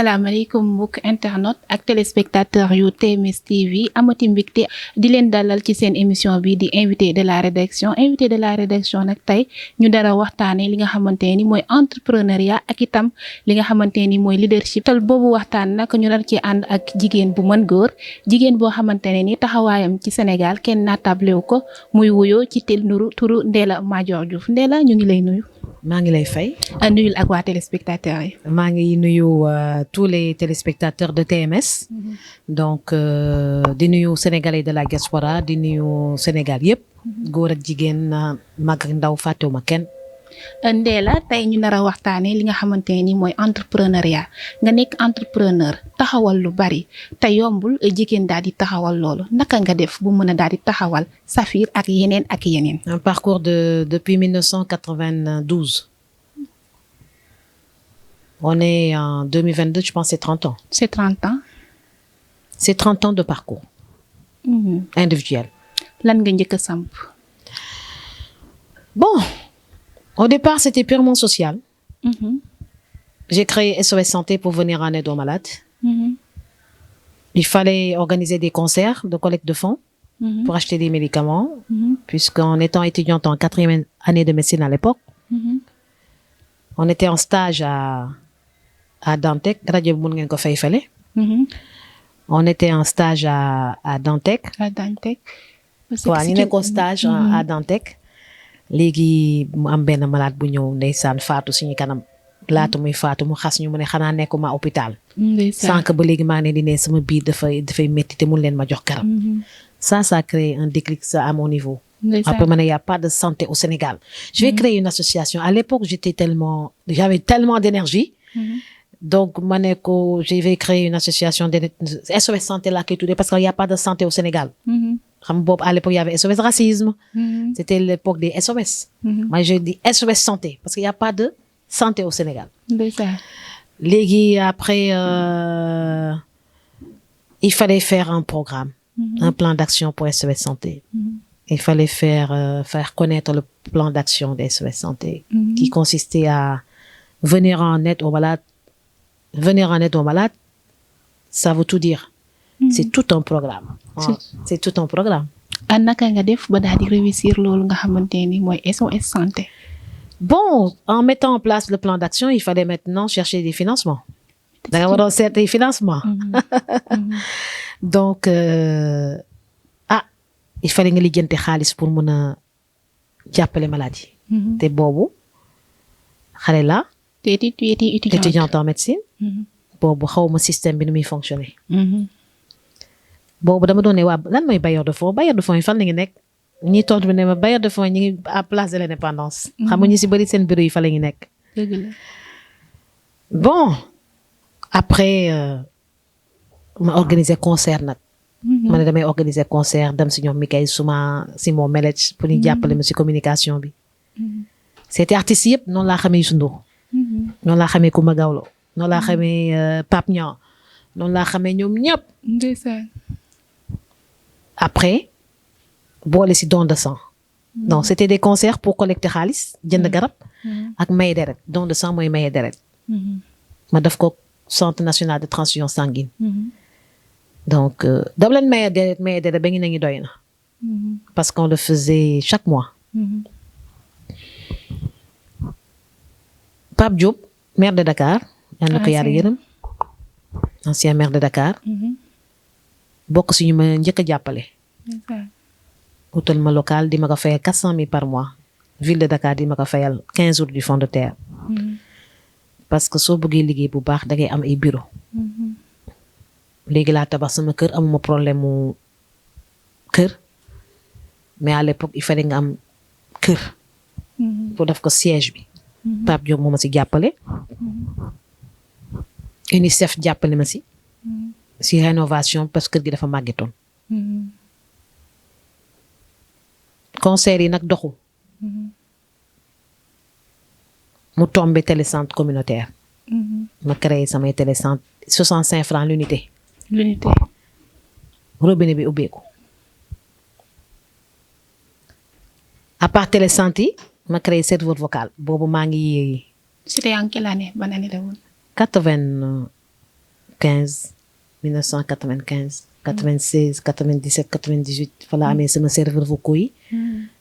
salaamaaleykum mbokk internet ak téléspectateur yu TMS TV amati mbégte di leen dalal ci seen émission bi di invité de la rédaction nag tey ñu dara waxtaane li nga xamante ni mooy entrepreneuriat ak itam li nga xamante ni mooy leadership tal boobu waxtaan nag ñu dar ci ànd ak jigéen bu mën góor jigéen boo xamante ne ni taxawaayam ci Sénégal kenn naatable wu ko muy wuyoo ci turu Ndella Madior Diouf Ndella ñu ngi lay nuyu. maa ngi lay fay. nuyul ak waa téléspectateurs yi. maa ngi nuyu tous les téléspectateurs de TMS. Donc di nuyu sénégalais de la diaspora di nuyu Sénégal yëpp. góor ak jigéen mag ak ndaw fàttewuma kenn. Ndella tey ñu nar a waxtaanee li nga xamante ni mooy entrepreneuriat nga nekk entrepreneur taxawal lu bari te yombul jigéen daal di taxawal loolu naka nga def bu mën a daal di taxawal Saphir ak yeneen ak yeneen. Un parcours depuis 1992. On est en 2022, je pense c'est 30 ans. C'est 30 ans. C'est 30 ans de parcours. Individuel. Lan nga njëkk a samp. Bon. Au départ, c'était purement social. J'ai créé SOS Santé pour venir en aide aux malades. Il fallait organiser des concerts de collecte de fonds pour acheter des médicaments, puisqu'en étant étudiante en 4e année de médecine à l'époque, on était en stage à Dantec. On était en stage à Dantec. À Dantec. waaw ñu nekkoon stage à Dantec. léegi mu am benn malade bu ñëw ndeysaan faatu suñu kanam laata muy faatu mu xas ñu mu ne xanaa nekkuma hôpital. sànq ba léegi maa ne di ne sama biir dafay métti te mun leen ma jox garab. Ça a créé un déclic ça à mon niveau. Après ma ne y a pas de santé au Sénégal. Je vais créer une association. À l'époque j'avais tellement d'énergie. Donc ma ne ko je vais créer une association de SOS Santé laa koy tuddee parce que y a pas de santé au Sénégal. xam boobu à l'époque il y avait SOS racisme. C'était l'époque des SOS. Moi je dis SOS Santé parce qu'il y a pas de santé au Sénégal. léegi après il fallait faire un programme. Un plan d'action pour SOS Santé. Il fallait faire connaître le plan d'action des SOS Santé. Qui consistait à venir en aide aux malades. Venir en aide aux malades, ça veut tout dire. C'est tout un programme. C'est tout un programme. naka nga def ba daal di réussir loolu nga xamante ni mooy SOS Santé. Bon, en mettant en place le plan d'action, il fallait maintenant chercher des financements. Da nga waroon seet des financements. Donc il fallait nga lijjanti xaalis pour mën a jàppale maladie. te boobu xale la. Tu étais étudiante en médecine. boobu xawma système bi nu muy fonctionner. boobu dama doon ne waa lan mooy bailleur de fonds yi fan la ngi nekk ñi tontu bi ne ma bailleur de fonds ñi ngi à place de l'indépendance. xam nga ñu si bëri seen bureau yi fa la ngi nekk. dëgg la. Bon après ma organiser concert nag. ma ne damay organiser concert dem si ñoom Mikaël Souma Simon Melech pour ñu jàppale ma si communication bi. c'était artistes yëpp noonu laa xamee Youssou Ndour. noonu laa xamee Coumba Gawlo noonu laa xamee Pape Niang noonu laa xamee ñoom ñëpp. ndeysaan. Après boole si don de sang. donc c'était des concerts pour collecter xaalis jënd garab. ak maye deret don de sang mooy maye deret. ma def ko centre national de transfusion sanguine. donc dama leen maye deret ba ngi nañu doy na. parce qu'on le faisait chaque mois. Pape Diop maire de Dakar. yal na ko yàlla yërëm. ancien maire de Dakar. bokk si ñu ma njëkk a jàppale. utal ma local di ma ko fayal 400 000 par mois. ville de Dakar di ma ko fayal 15 jours du fond de terre. parce que soo bëggee liggéey bu baax dangay am ay bureau. léegi laa tabax sama kër amuma problème mu kër. mais à l'époque il fallait nga am kër. pour def ko siège bi. Pape Diop moo ma si jàppale. UNICEF jàppale ma si. si rénovation parce que kër gi dafa màggetoon. concert yi nag doxul. mu tombé télécentre communautaire. ma créé samay télécentre 65 francs l'unité. robinet bi ubbeeku. à part télécentre yi ma créé serveur vocal boobu maa ngi. c'était en quelle année ban année la woon. 95 1995 96 97 98 fa la amee sama serveur vocaux yi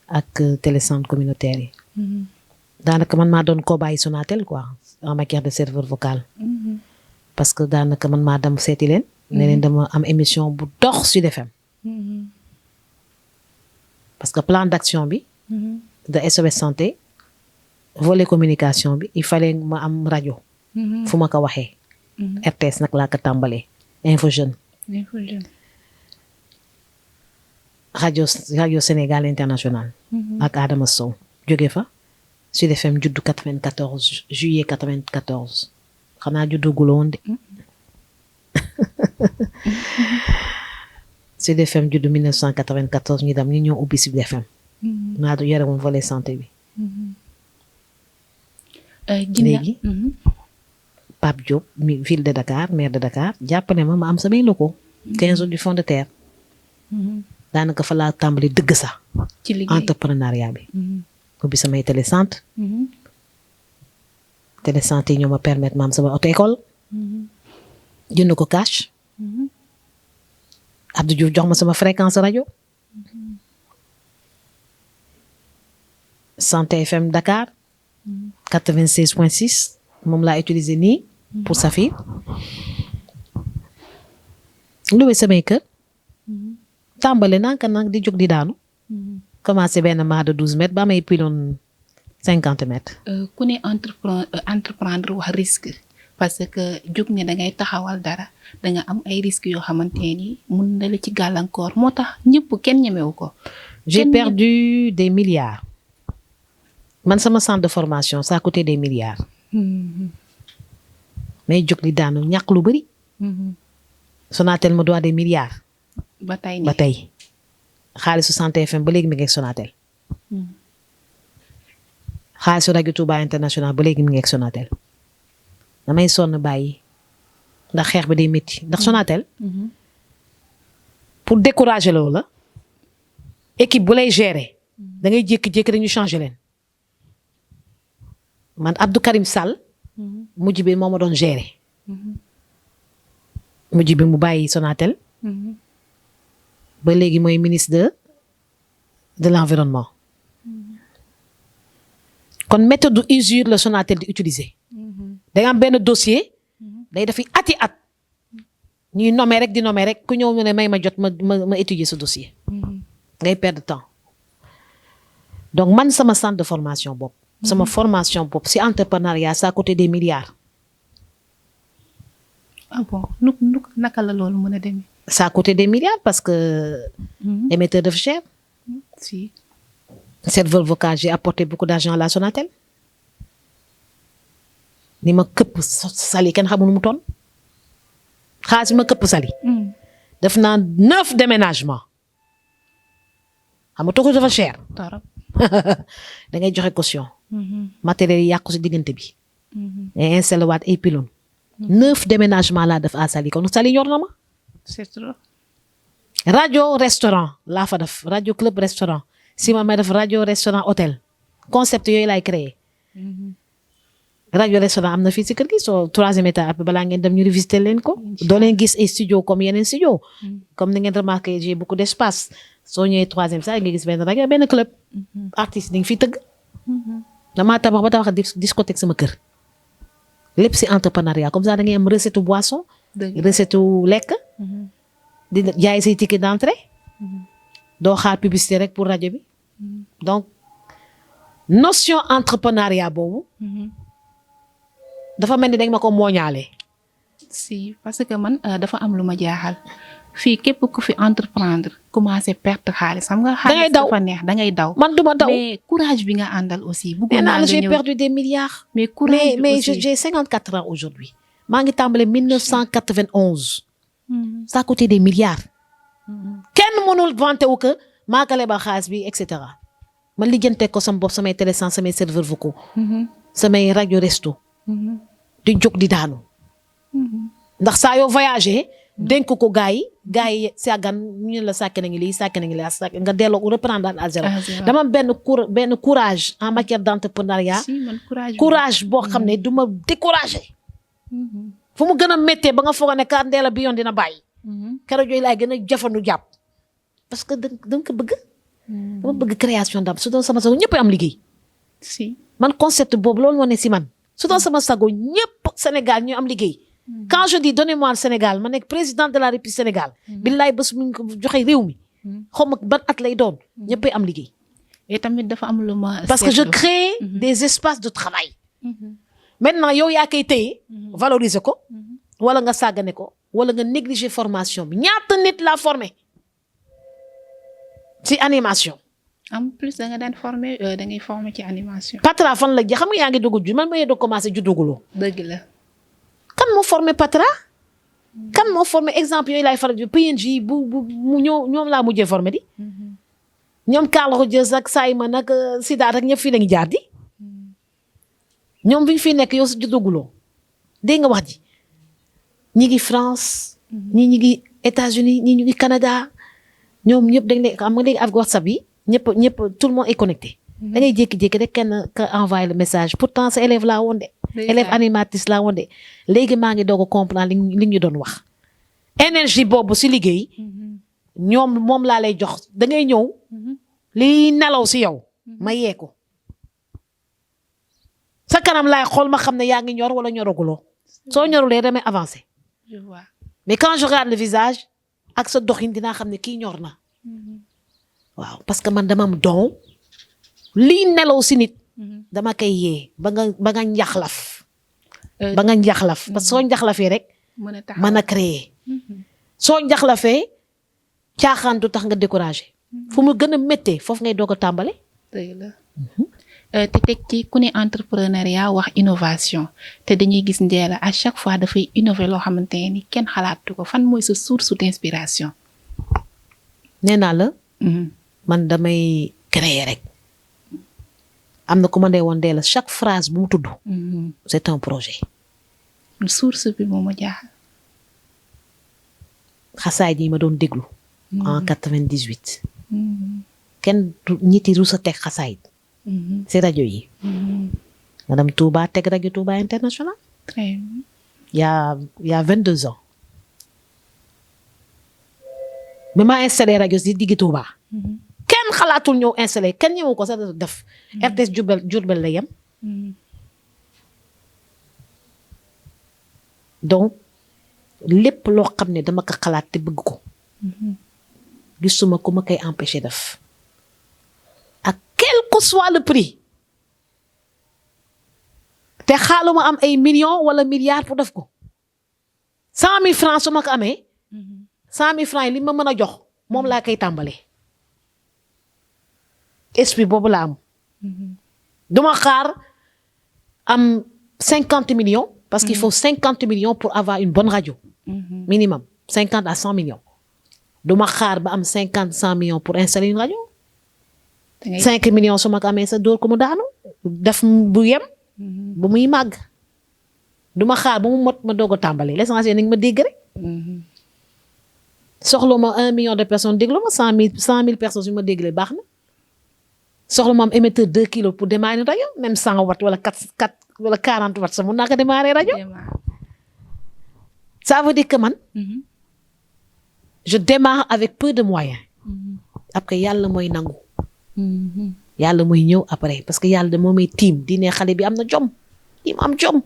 ak télécentre communautaire yi daanaka man maa doon cobaye Sonatel quoi en matière de serveur vocal parce que daanaka man maa dem seeti leen ne leen dama am émission bu dox Sud FM parce que plan d'action bi de SOS santé volet communication bi il fallait ma am rajo fu ma ko waxee RTS nag laa ko tàmbalee Info Jeune rajo Sénégal International ak Adama Sow jóge fa Sud FM juddu 94 juillet 94 xanaa juddu guloo woon de Sud FM juddu 1994 ñu dem ñu ñëw ubbi Sud FM maa du yore moom volet santé bi léegi Pape Diop ville de Dakar maire de Dakar jàppale ma am samay locaux 15 jours du fond de terre daanaka fa laa tàmbali dëgg sax ci liggéey entrepreneuriat bi ubbi samay télécentre télécentre yi ñoo ma permettre ma am sama auto école jënd ko cash Abdou Diouf jox ma sama fréquence rajo Santé FM Dakar 96.6 moom laa utiliser nii pour Safir luwe samay kër tàmbale nanka nag di jóg di daanu commencé benn mât de 12 mètres ba may pylône 50 mètres ku ne entreprendre wax risque parce que jóg ne da ngay taxawal dara da nga am ay risques yoo xamante ni mun na la ci gàllankoor moo tax ñëpp kenn ñemewu ko j'ai perdu des milliards man sama centre de formation ça a coûté des milliards mais jóg di daanu ñàkk lu bari Sonatel me doit des milliards ba tey xaalisu Santé FM ba léegi mi ngi ak Sonatel xaalisu rajo Touba International ba léegi mi ngi ak Sonatel damay sonn bàyyi ndax xeex bi day métti ndax Sonatel pour décourager loolu la équipe bu lay gérer da ngay jékki-jékki dañu changer leen man Abdou Karim Sall mujj bi moo ma doon gérer mujj bi mu bàyyi Sonatel ba léegi mooy ministre de l'environnement kon méthode usure la Sonatel di utiliser da nga am benn dossier day dafi ati at ñuy nommer rek di nommer rek ku ñëw ñu ne may ma jot ma étudier ce dossier ngay perdre temps donc man sama centre de formation bopp sama formation bopp si entrepreneuriat ça a coûté des milliards ah bon naka la loolu mën a demee ça a coûté des milliards parce que émetteur de cher si serveur vocal j'ai apporté beaucoup d'argent à la Sonatel ni ma këpp sali kenn xamul mu toon xaalis bi ma këpp sali def naa 9 déménagements xam nga toxu dafa cher torop da ngay joxe caution matériel yi yàqu si diggante bi ngay installé waat ay pylônes 9 déménagements laa def à Saly kon Saly ñor na ma c'est trop radio restaurant laa fa def radio club restaurant si ma may def radio restaurant hôtel concept yooyu laay créé radio restaurant am na fii si kër gi soo 3e étage après balaa ngeen dem ñu revisiter leen ko doo leen gis ay studio comme yeneen studio comme ni ngeen remarqué j'ai beaucoup d'espace soo ñëwee 3e sax nga gis benn rajo benn club artiste di nga fi tëgg damaa tabax ba tabax discothèque sama kër lépp si entrepreneuriat comme ça da ngay am recette boisson recette lekk di jaay say ticket d'entrée doo xaar publicité rek pour rajo bi donc notion entrepreneuriat boobu dafa mel ni dañ ma ko mooñaale si parce que man dafa am lu ma jaaxal fii képp ku fi entreprendre commencé perte xaalis xam nga xaalis dafa neex da ngay daw man duma daw mais courage bi nga àndal aussi bëggoon naa naa j'ai perdu des milliards mais courage mais j'ai 54 ans aujourd'hui maa ngi tàmbale 1991 ça a coûté des milliards kenn mënul vanter wu que maa ko lebal xaalis bi et cetera man lijjante ko sama bopp samay télécentre samay serveur vocaux samay rajo resto di jóg di daanu ndax saa yoo voyagé dénk ko gars yi sàggan ñu la sàkk na ngi lii sàkk na ngi lii nga delloo reprendre à zéro dama benn courage en matière d'entrepreneuriat courage boo xam ne du ma découragé fu mu gën a méttee ba nga foog ne ka Ndella bi yoon dina bàyyi. keroog yooyu laay gën a jafandu jàpp parce que da nga ko bëgg. dama bëgg création d'emploi su doon sama sago ñëpp am liggéey. si man concept boobu loolu moo ne si man su doon sama sago ñëpp Sénégal ñu am liggéey. quand je dis donnez-moi le Sénégal ma nekk président de la République Sénégal. billaay bés mu ko joxe réew mi. xaw ma ban at lay doon. ñëppay am liggéey. et tamit dafa am lu ma. parce que je crée des espaces de travail. maintenant yow yaa koy téye. valoriser ko. wala nga sàggane ko. wala nga négliger formation bi ñaata nit laa formé. ci animation. en plus da nga daan formé da ngay formé ci animation. Patra fan la ja xam nga yaa ngi dugg ju man ma yee doo commencé judduguloo. dëgg la. kan moo formé Patra. kan moo formé exemple yooyu laay faral di PNJ bu mu ñoom laa mujjee formé di. ñoom Carlo Rogers ak Simon ak Sidaat ak ñëpp fii lañu jaar di. ñoom bi ñu fi nekk yow si judduguloo. dégg nga wax ji. ñi ngi France. ñi ngi États-Unis ñi ñu ngi Canada. ñoom ñëpp dañ lay xam nga léegi avec WhatsApp yi ñëpp tout le monde est connecté. da ngay jékki-jékki rek kenn ka envoyé le message pourtant sa élève laa woon de. élève animatrice laa woon de. léegi maa ngi doog a comprendre li ñu doon wax. énergie boobu si liggéey. ñoom moom laa lay jox da ngay ñëw. liy nelaw si yow. ma yee ko. sa kanam laay xool ma xam ne yaa ngi ñor wala ñoraguloo. soo ñorulee damay avancé. je vois mais quand je regarde le visage. ak sa doxin dinaa xam ne kii ñor na. waaw parce que man dama am don. lii nelaw si nit. dama koy yee ba nga njaxlaf. ba nga njaxlaf parce que soo njaxlafee rek. mën a créer. soo njaxlafee caaxaan du tax nga découragé. fu mu gën a méttee foofu ngay doog a tàmbale. dëgg la. te teg ci ku ne entrepreneuriat wax innovation te dañuy gis Ndella à chaque fois dafay innover loo xamante ni kenn xalaatu ko fan mooy sa source d'inspiration. nee naa la. man damay créer rek. am na ku ma dee woon Ndella chaque phrase bu mu tudd. c'est un projet. source bi moo ma jaaxal. xasaay yi ma doon déglu. en 98. kenn ñitti rus a teg xasaay. si rajo yi. nga dem Touba teg rajo Touba International. très bien. y a 22 ans. bi ma installé rajo si diggi Touba. kenn xalaatul ñëw installé kenn ñëwu ko sax def. RTS Diourbel la yem. donc lépp loo xam ne dama ko xalaat te bëgg ko. gisuma ku ma koy empêcher def. ak quel que soit le prix. te xaaluma am ay millions wala milliards pour def ko. 100 000 francs su ma ko amee. 100 000 francs yi li ma mën a jox moom laa koy tàmbalee. esprit boobu laa am. duma xaar am 50 millions. parce qu'il faut 50 millions pour avoir une bonne radio. minimum 50 à 100 millions. duma xaar ba am 100 millions pour installer une radio. 5 millions su ma ko amee sa dóor ko mu daanu. def bu yem. bu muy màgg. duma xaar ba mu mot ma doog a tàmbalee l'essentiel nañ ma dégg rek. soxla ma 1 million de personnes déglu ma 100 000 personnes yu ma déglee baax na. soxla ma am émetteur 2 kilos pour démarrer rajo même 100 watts wala 4 wala 40 watts sax mun naa ko démarrer rajo. ça veut dire que man. je démarre avec peu de moyens. après yàlla mooy nangu. yàlla mooy ñëw après parce que yàlla de moo may tiim di ne xale bi am na jom. di ma am jom.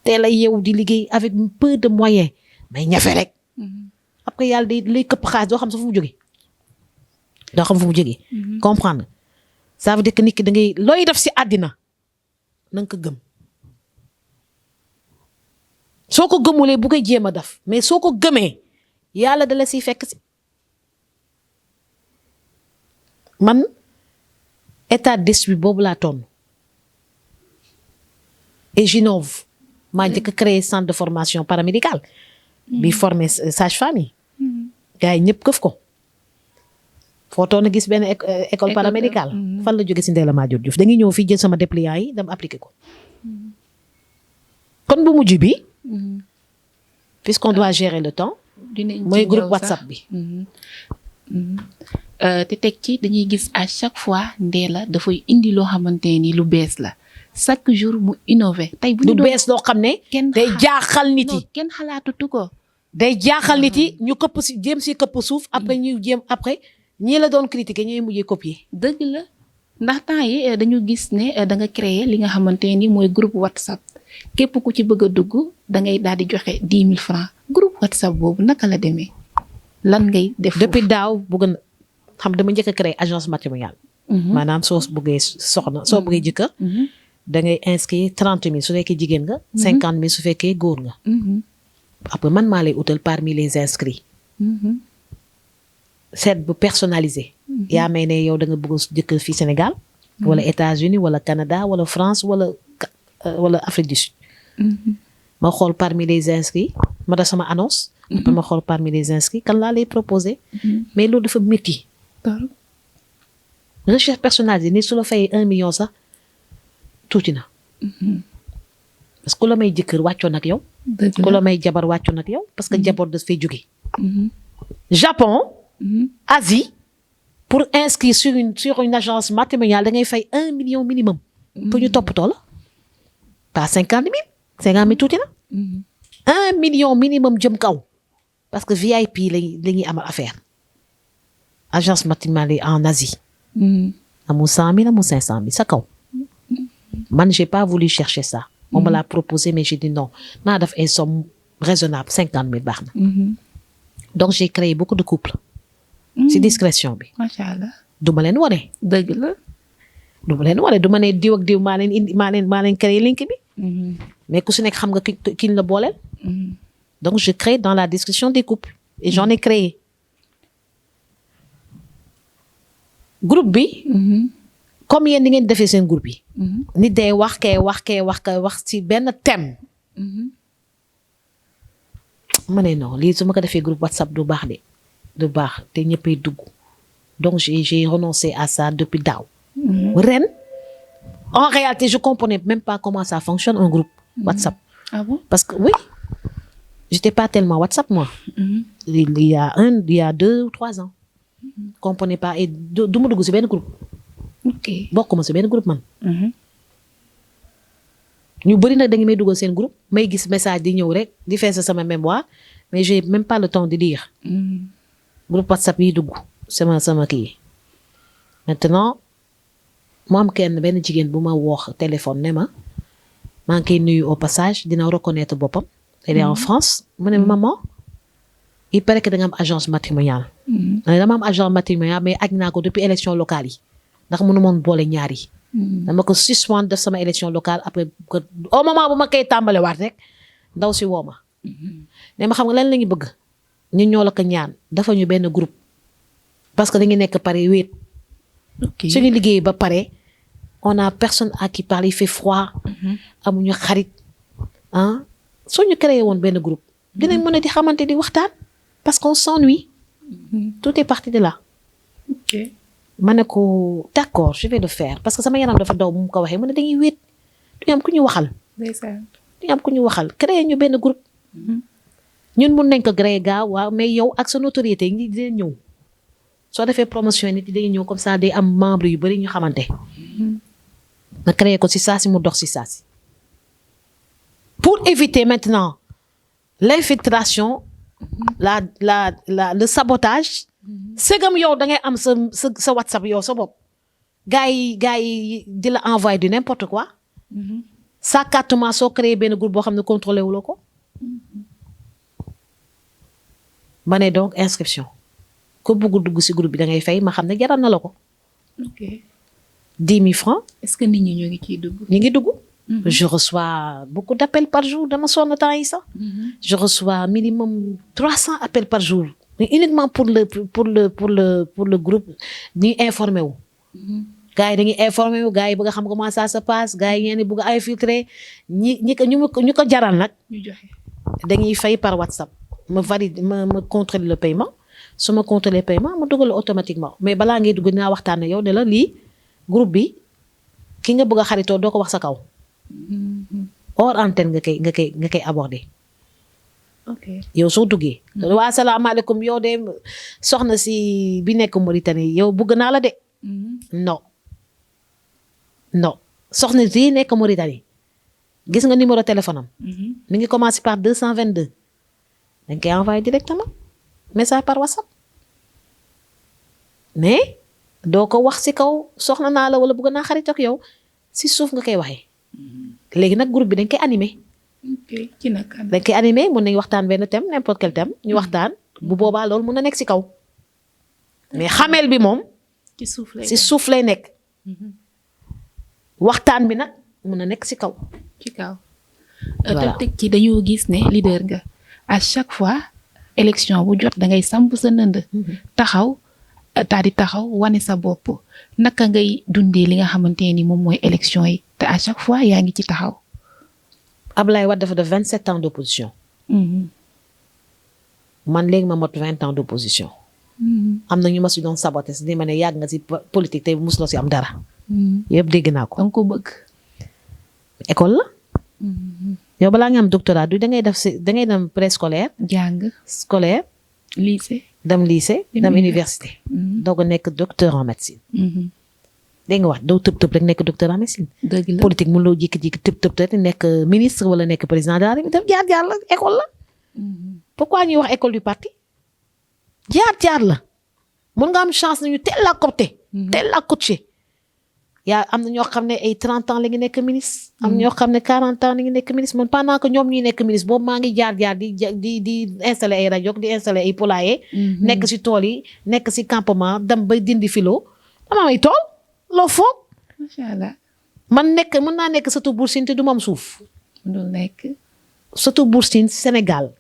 teel a yeewu di liggéey avec peu de moyens may ñafe rek. après yàlla day lay këpp xaalis doo xam sa fu mu jógee. doo xam fu mu jógee. comprendre ça veut dire que nit ki da ngay looy def si àddina na nga ko gëm. soo ko gëmulee bu koy jéem a def mais soo ko gëmee yàlla da la siy fekk si. man état d'esprit boobu laa toon et j'innove maa njëkk a créé centre de formation paramédicale. bi formé sage-femme yi. gars yi ñëpp këf ko. foo toon a gis benn école paramédicale. fan la jóge si Ndella Madior Diouf dañuy ñëw fii jël sama dépliant yi dem appliquer ko. kon bu mujj bi. puisqu'on doit gérer le temps. mooy groupe WhatsApp bi. te teg ci dañuy gis à chaque fois Ndella dafay indi loo xamante ni lu bees la chaque jour mu innové. tey bu lu bees loo xam ne. day jaaxal nit yi kenn xalaatutu ko. day jaaxal nit yi ñu këpp si jéem si këpp suuf après ñu jéem après ñii la doon critiquer ñooy mujjee copier. dëgg la ndax temps yi dañu gis ne da nga créer li nga xamante ni mooy groupe WhatsApp képp ku ci bëgg a dugg da ngay daal di joxe 10 000 francs groupe WhatsApp boobu naka la demee lan ngay def. depuis daaw bëgg na xam dama njëkk a créer agence matrimoniale. maanaam soo bëggee soxna soo bëggee jëkkër. da ngay inscrire 30 000 su fekkee jigéen nga. 50 000 su fekkee góor nga. après man maa lay utal parmi les inscrits. seet bu personnalisé. yaa may ne yow da nga bëgg jëkkër fii Sénégal. wala États-Unis wala Canada wala France wala Afrique du Sud. ma xool parmi les inscrits ma def sama annonce. après ma xool parmi les inscrits kan laa lay proposer. mais loolu dafa métti. recherche personnalisée ni su la fayee 1 million sax tuuti na. parce que ku la may jëkkër wàccoon ak yow. ku la may jabar wàccoon ak yow parce que jabar daf fay jóge. Japon. Asie. pour inscrire sur une agence matrimoniale da ngay fay 1 million minimum. pour ñu toppatoo la. pas 50 000. 50 000 tuuti na. 1 million minimum jëm kaw. parce que VIP la ñuy amal affaire. agence matrimoniale en Asie. amul 100 000 amul 500 000 sa kaw. man j'ai pas voulu chercher ça. on me l'a proposé mais j'ai dit non naa def ay somme raisonnable 50 000 baax na. donc j'ai créé beaucoup de couples. ci discrétion bi. macha allah. du ma leen wane. dëgg la. du ma leen wane du ma ne diw ak diw maa leen indi maa leen créé link bi. mais ku si nekk xam nga ki la booleel. donc je crée dans la discrétion des couples. et j'en ai créé. groupe bi. comme yéen ni ngeen defee seen groupe yi. nit day wax ci benn thème. ma ne non lii su ma ko defee groupe WhatsApp du baax de. du baax te ñëppay dugg. donc j'ai renoncé à ça depuis daaw. ren en réalité je comprenais même pas comment ça fonctionne un groupe WhatsApp. Ah bon? Parce que oui j'étais pas tellement WhatsApp moi. il y a 2 ou 3 ans. comprenais pas et du ma dugg ci benn groupe. ok bokkuma ci benn groupe man. ñu bëri nag da nga may dugal seen groupe may gis message di ñëw rek di fees sama mémoire mais j'ai même pas le temps de lire. groupe WhatsApp yi dugg sama kii. maintenant mu am kenn benn jigéen bu ma woox téléphone ne ma maa ngi koy nuyu au passage dina reconnaître boppam. elle est en France mu ne maman il paraît que da nga am agence matrimoniale. dama am agence matrimoniale mais aj naa ko depuis élection locale yi ndax mënu moon boole ñaar yi. dama ko suspendre def sama élection locale après au moment bu ma koy tàmbale waat rek ndaw si woo ma. ne ma xam nga lan la ñu bëgg ñun ñoo la ko ñaan dafa ñu benn groupe parce que dañu nekk pare wéet. suñu liggéey ba pare on a personne à qui parler il fait froid. amuñu xarit ah soo ñu créé woon benn groupe. dinañ mën a di xamante di waxtaan parce qu'on s'ennuie. tout est parti de là. ok ma ne ko d'accord je vais le faire parce que sama yaram dafa daw bu mu ko waxee mu ne dañuy wéet duñu am ku ñu waxal. duñu am ku ñu waxal créé ñu benn groupe. ñun mun nañ ko créé gaaw waaw mais yow ak sa notoriété ngi dinañ ñëw soo defee promotion nit day ñëw comme ça day am membre yu bari ñu xamante. ma créé ko ci saa si mu dox ci saa si. pour éviter maintenant l'infiltration le sabotage. segam yow da ngay am sa WhatsApp yow sa bopp. gars yi di la envoyer du n'importe quoi. sa carte soo créé benn groupe boo xam ne contrôlé wu la ko. ma ne donc inscription ko bëgg dugg ci groupe bi da ngay fay ma xam ne jaral na la ko. ok 10 000 francs. est-ce que nit ñi ñoo ngi ciy dugg. ñu ngi dugg. je reçois beaucoup d'appels par jour dama sonn temps yi sax. je reçois minimum 300 appels par jour. mais uniquement pour le groupe ñuy informé wu. gars yi dañuy informé wu gars yi bëgg a xam comment ça se passe gars yi ngeen di bëgg a infiltrer ñu ko jaral nag. ñu joxe dañuy fay par WhatsApp. ma valide ma contrôler le paiement su ma contrôler paiement ma dugal automatiquement mais balaa ngay dugg dinaa waxtaan ak yow ne la lii groupe bi ki nga bëgg a xaritoo doo ko wax sa kaw. hors antenne nga koy aborder. ok yow soo duggee. waa salaamaaleykum yow de soxna si bi nekk Mauritanie yow bëgg naa la de. non soxna si nekk Mauritanie gis nga numéro téléphone am. mi ngi commencé par 222 dañ koy envoyé directement message par WhatsApp mais doo ko wax ci kaw soxna naa la wala bëgg naa xarit ak yow ci suuf nga koy waxee. léegi nag groupe bi dañ koy animé. dañ koy animé mun nañ waxtaan benn thème n'importe quel thème ñu waxtaan bu boobaa loolu mun na nekk ci kaw mais xamel bi moom. ci suuf lay nekk. waxtaan bi nag mun na nekk ci kaw. ci kaw. te teg ci dañoo gis ne leader nga à chaque fois élection bu jot da ngay samp sa nënd. taxaw di taxaw wane sa bopp naka ngay dundee li nga xamante ni moom mooy élection yi te à chaque fois yaa ngi ci taxaw. Ablaye Wade dafa def 27 ans d'opposition. man léegi ma mot 20 ans d'opposition. am na ñu ma si doon saboté si ni ma ne yàgg nga si politique te musuloo si am dara. yëpp dégg naa ko. danga ko bëgg. école la. yow balaa nga am doctorat du da ngay dem préscolaire. jàng scolaire. lycée. dem université. doog a nekk docteur en médecine. dégg nga wax doo tëb rek nekk docteur en médecine. dëgg la politique mënuloo jékki-jékki tëb rek nekk ministre wala nekk président de la République jaar la école la. pourquoi ñuy wax école du parti. jaar la mën nga am chance nañu teel la copté. teel la coaché. am na ñoo xam ne ay 30 ans la ngi nekk ministre. am ñoo xam ne 40 ans la ngi nekk ministre man pendant que ñoom ñuy nekk ministre boobu maa ngi jaar di installé ay rajo di installé ay poulailler. nekk si tool yi nekk si campement dem ba dindi filo dama may tool loo foog. macha allah. mën naa nekk surtout Bour Sine te du ma am suuf. du nekk. surtout Bour Sine Sénégal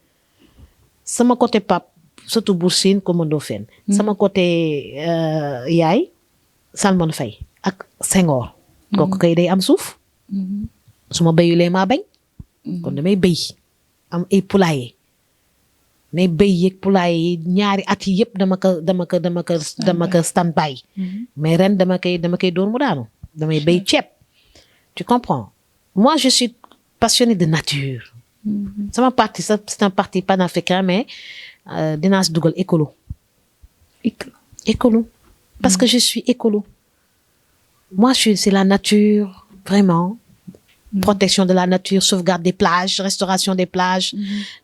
sama côté pap surtout Bour Sine commando fen sama côté yaay Salmon Faye ak Senghor. kooku kay day am suuf. su ma béyulee maa bañ. kon damay béy am ay poulailler mais béy yeeg poulailler yi ñaari at yi yëpp dama ko stand by. mais ren dama koy door mu daanu. damay béy ceeb. tu comprends moi je suis passionnée de nature. sama parti c'est un parti panafricain mais dinaa si dugal écolo. écolo parce que je suis écolo. moi c'est la nature vraiment. protection de la nature, sauvegarde des plages, restauration des plages,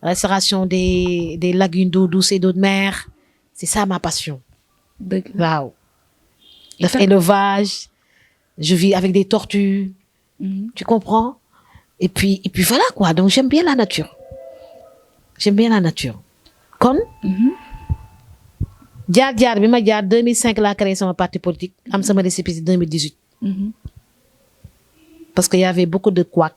restauration des lagunes d'eau douce et d'eau de mer. C'est ça ma passion. Wow. L'élevage, je vis avec des tortues. Tu comprends? Et puis voilà quoi. Donc j'aime bien la nature. J'aime bien la nature. Comme jaar bi ma jaar 2005 laa créé sama parti politique am sama récépissé 2018. Parce qu'il y avait beaucoup de couacs.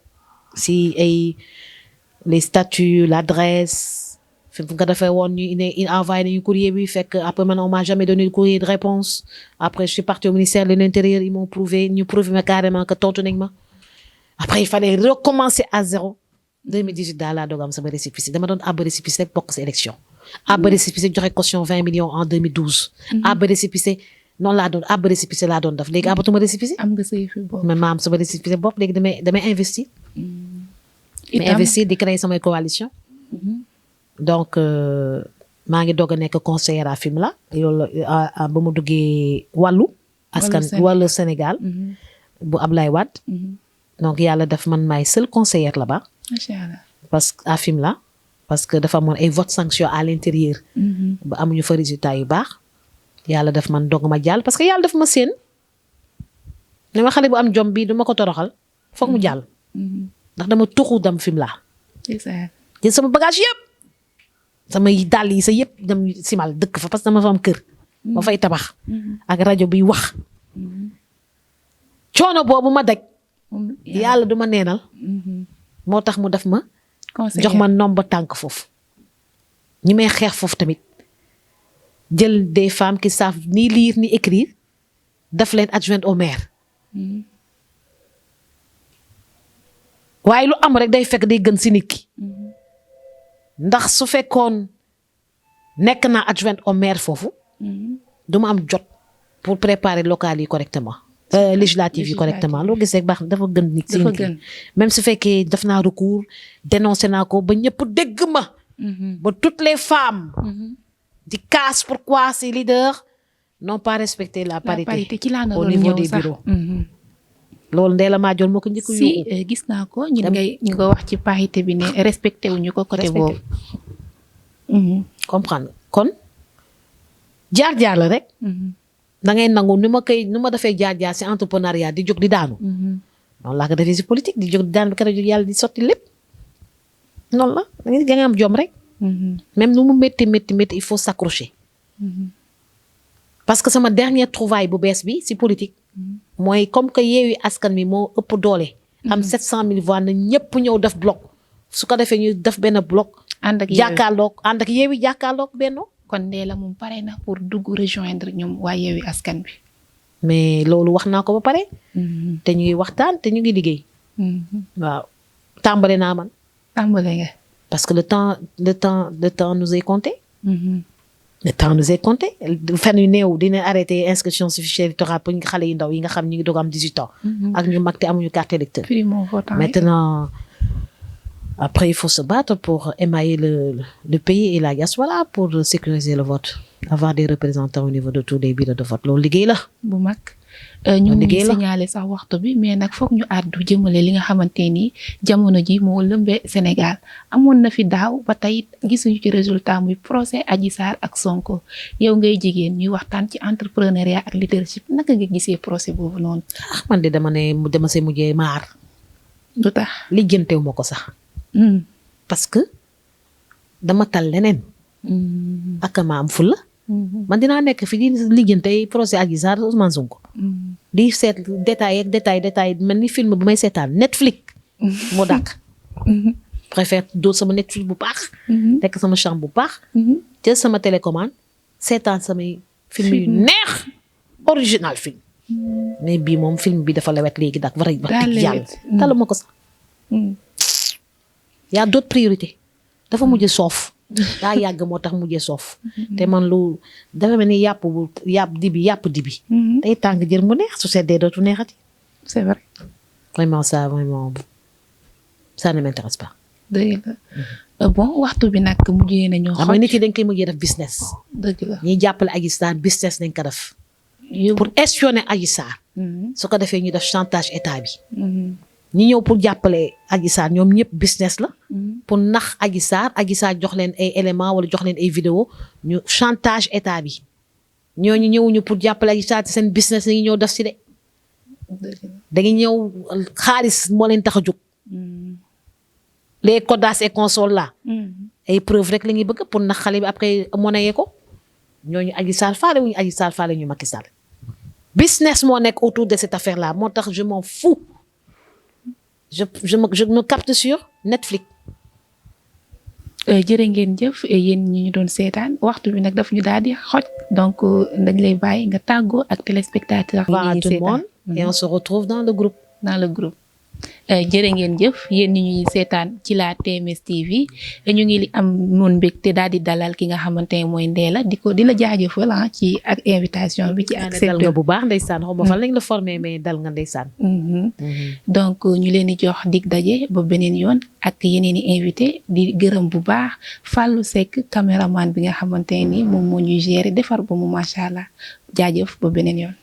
Les statuts, l'adresse. Il a envoyé un courrier, après maintenant on m'a jamais donné de courrier de réponse. Après je suis partie au ministère de l'Intérieur, ils m'ont prouvé carrément que tontonnement. Après il fallait recommencer à zéro. 2018 dans la dogam sama récépissé. Dama doon abba récépissé rek bokk ci élection. Abba récépissé joxe caution 20 millions en 2012. Abba récépissé noonu laa doon ab récépissé laa doon def léegi abatuma récépissé. am nga sa yëfi bopp. mais ma am sama récépissé bopp léegi damay investir. mais investir di créer samay coalition. donc maa ngi doog a nekk conseillère à Fimela loolu ba mu duggee wàllu. wàllu Sénégal. bu Ablaye Wade. donc yàlla daf man maay seul conseillère là-bas. macha allah. parce que à Fimela parce que dafa amoon ay vote sanction à l'intérieur. ba amuñu fa résultat yu baax. yàlla daf man dog ma jàll parce que yàlla daf ma seen ne ma xale bu am jom bi duma ko toroxal foog mu jàll ndax dama tuxu dem Fimela jël sama bagage yëpp samay dàll yi sa yëpp dem simal dëkk fa parce que dama fa am kër ma fay tabax ak rajo biy wax coono boobu ma daj yàlla du ma neenal moo tax mu def ma jox ma nomba tànk foofu ñi may xeex foofu tamit jël des femmes qui savent ni lire ni écrire daf leen adjointe au maire. waaye lu am rek day fekk day gën si nit ki. ndax su fekkoon nekk naa adjointe au maire foofu. du ma am jot pour préparer local yi correctement. législative yi correctement loo gisee baax na dafa gën nit si nit ki même su fekkee def naa recours dénoncé naa ko ba ñëpp dégg ma. ba toutes les femmes. di casse pourquoi ces leaders n'ont pas respecté la parité au niveau des bureaux. loolu Ndella Madior moo ko njëkk si gis naa ko ñu nga wax ci parité bi ne respecté wuñu ko côté boobu. comprendre kon jaar-jaar la rek. da ngay nangu ni ma defee jaar-jaar si entrepreneuriat di jóg di daanu. noonu laa ko defee si politique di jóg di daanu keroog yàlla di sotti lépp. noonu la da ngay am jom rek. même nu mu métti il faut s'accrocher. parce que sama dernière trouvaille bu bees bi si politique. mooy comme que Yewwi Askan Wi moo ëpp doole. am 700 000 voix na ñëpp ñëw def bloc. su ko defee ñu def benn bloc. ànd ak Yewwi jàkkaarloog Benno. kon Ndella moom pare na pour dugg rejoindre ñoom waa Yewwi Askan Wi. mais loolu wax naa ko ba pare. te ñu ngi waxtaan te ñu ngi liggéey. waaw tàmbale naa man. tàmbale nga. parce que le temps nous est compté. le temps nous est compté fan yu néew dina arrêté inscription si fichier électoral pour xale yu ndaw yi nga xam ñu ngi doog am 18 ans. ak ñu mag te amuñu carte électeur. maintenant après il faut se battre pour émailler le pays et la diaspora pour sécuriser le vote avoir des représentants au niveau de tous les bureaux de vote loolu liggéey la. bu mag ñu ngi signalé sax waxtu bi mais nag foog ñu àddu jëmale li nga xamante ni jamono ji moo lëmbee Sénégal amoon na fi daaw ba tey gisuñu ci résultat muy procès Adji Sarr ak Sonko yow ngay jigéen ñuy waxtaan ci entrepreneuriat ak leadership naka nga gisee procès boobu noonu. man de dama see mujjee maar. lu tax lijjantewu ma ko sax. parce que dama tal leneen. ak ma am fulla. man dinaa nekk fi di lijjante procès Adji Sarr Ousmane Sonko. di seet détail mel ni film bu may seetaan Netflix. moo dàq. préfère dóor sama Netflix bu baax. nekk sama chambre bu baax. jël sama télécommande seetaan samay film yu neex original film. mais bii moom film bi dafa lewet léegi dak war a wax dëgg yàlla taluma ko sax. y a d'autres priorités dafa mujjee soof. daa yàgg moo tax mujjee soof. te man lu dafa mel ni yàpp dibi. day tàng jër mu neex su seddee dootu neexati. c'est vrai. vraiment ça ne m'intéresse pas. dëgg la bon waxtu bi nag mujjee nañu. xam nga nit yi dañ koy mujjee def business. dëgg la ñuy jàppale Adji Sarr business nañ ko def. pour espionner Adji Sarr. su ko defee ñu def chantage état bi. ñi ñëw pour jàppale Adji Sarr ñoom ñëpp business la. pour nax Adji Sarr jox leen ay éléments wala jox leen ay vidéo ñu chantage état bi ñooñu ñëwuñu pour jàppale Adji Sarr seen business la ñu ñëw def si de. dañuy ñëw xaalis moo leen tax a jóg. les codasses et consoles là. ay preuve rek la ñuy bëgg pour nax xale bi après monnaie ko ñooñu Adji Sarr faale wuñu Adji Sarr faale ñu Macky Sall. business moo nekk autour de cette affaire là moo tax je m'en fous. je me capte sur Netflix. jërë ngeen jëf yéen ñi ñu doon seetaan waxtu bi nag daf ñu daal di xoj donc dañ lay bàyyi nga tàggoo ak téléspectateur yi ñuy seetaan tout le monde et on se retrouve dans le groupe. jërë ngeen jëf yéen ñi ñuy seetaan ci la TMS TV ñu ngi am noon mbégte daal di dalal ki nga xamante ne mooy Ndella di la jaajëfal ci ak invitation bi ci accepté dal nga bu baax ndeysaan xaw ma fan lañ la formé mais dal nga ndeysaan. donc ñu leen di jox dig daje ba beneen yoon ak yeneen i invité di gërëm bu baax Fallou Seck caméraman bi nga xamante ni moom moo ñuy gérer defar ba mu macha allah jaajëf ba beneen yoon.